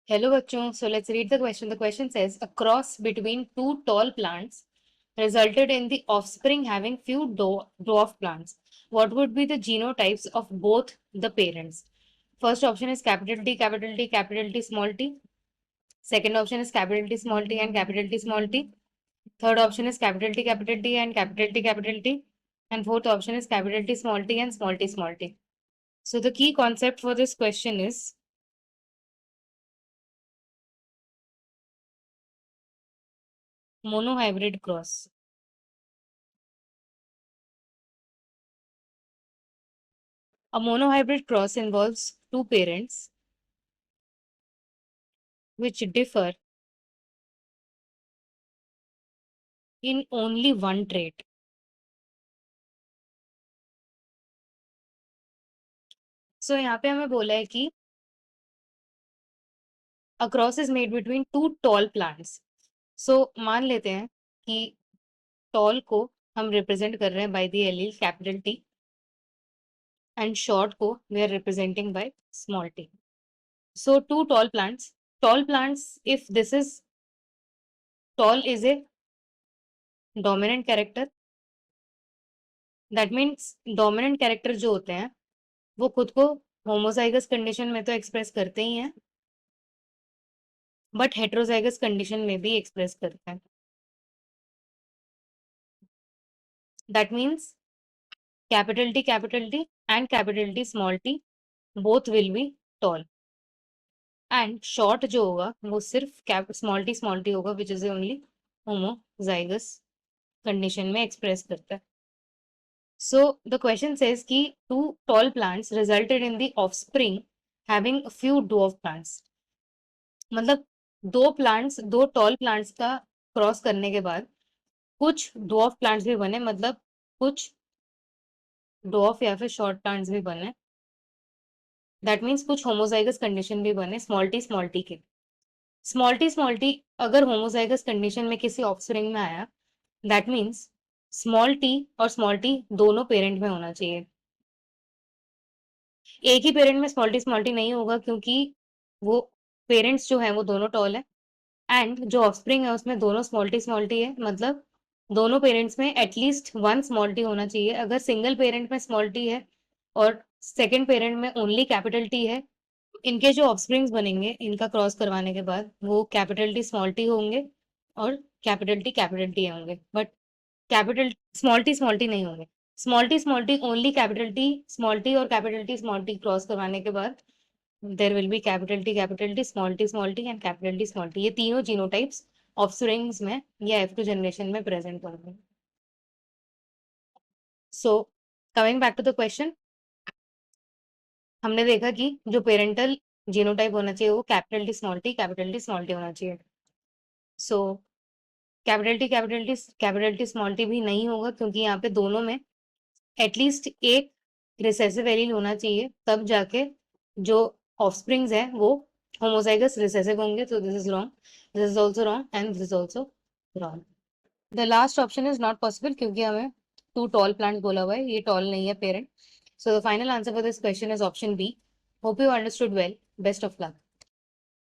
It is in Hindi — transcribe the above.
Hello बच्चों, so let's read the question. The question says a cross between two tall plants resulted in the offspring having few dwarf plants. What would be the genotypes of both the parents? First option is capital T, capital T, capital T, small t. Second option is capital T, small t and capital T, small t. Third option is capital T, capital T and capital T, capital T. And fourth option is capital T, small t and small t, small t. So the key concept for this question is monohybrid cross. A monohybrid cross involves two parents which differ in only one trait. So यहाँ पे हमें बोला है कि a cross is made between two tall plants. So मान लेते हैं कि tall को हम represent कर रहे हैं by the allele capital T and short को we are representing by small t. So two tall plants, if this is tall is a dominant character, that means dominant character जो होते हैं वो खुद को होमोजाइगस कंडीशन में तो एक्सप्रेस करते ही हैं बट हेट्रोजाइगस कंडीशन में भी एक्सप्रेस करते हैं. That means capital T and capital T small T both will be tall and short जो होगा वो सिर्फ स्मॉल टी होगा which is only homozygous condition में एक्सप्रेस करता है. सो द क्वेश्चन सेज कि two tall plants resulted in the offspring having few dwarf plants. मतलब दो टॉल प्लांट्स का क्रॉस करने के बाद कुछ डॉर्फ प्लांट्स भी बने, मतलब कुछ डॉर्फ या फिर शॉर्ट प्लांट्स भी बने. दैट मीन्स कुछ होमोजाइगस कंडीशन भी बने स्मॉल टी के. स्मॉल टी अगर होमोजाइगस कंडीशन में किसी ऑफस्प्रिंग में आया, दैट मीन्स स्मॉल टी और स्मॉल टी दोनों पेरेंट में होना चाहिए. एक ही पेरेंट में स्मॉल टी नहीं होगा क्योंकि वो पेरेंट्स जो है वो दोनों टॉल है एंड जो ऑफस्प्रिंग है उसमें दोनों स्मॉल टी है. मतलब दोनों पेरेंट्स में एटलीस्ट वन स्मॉल टी होना चाहिए. अगर सिंगल पेरेंट में स्मॉल टी है और सेकेंड पेरेंट में ओनली कैपिटल टी है, इनके जो ऑफस्प्रिंग्स बनेंगे इनका क्रॉस करवाने के बाद वो कैपिटल टी स्मॉल टी होंगे और कैपिटल टी होंगे, बट कैपिटल स्मॉल टी नहीं होंगे. Small T only capital T और कैपिटल टी क्रॉस करवाने के बाद there will be capital T small T and capital T small T. ये तीनों जीनोटाइप्स ऑफस्प्रिंग्स में या F2 जनरेशन में प्रेजेंट होंगे. So coming back to the question, हमने देखा कि जो पेरेंटल जीनोटाइप होना चाहिए वो कैपिटल टी स्मॉल टी होना चाहिए. So capital T small T भी नहीं होगा क्योंकि यहाँ पे दोनों में एटलीस्ट एक रिसेसिव एलील होना चाहिए, तब जाके जो ऑफस्प्रिंग्स है वो होमोजाइगस रिसेसिव होंगे. तो this is wrong, this is also wrong and this is also wrong. The last option is not possible क्योंकि हमें टू टॉल प्लांट बोला हुआ है, ये टॉल नहीं है parent. So the final answer for this question is option B. Hope you understood well. Best of luck.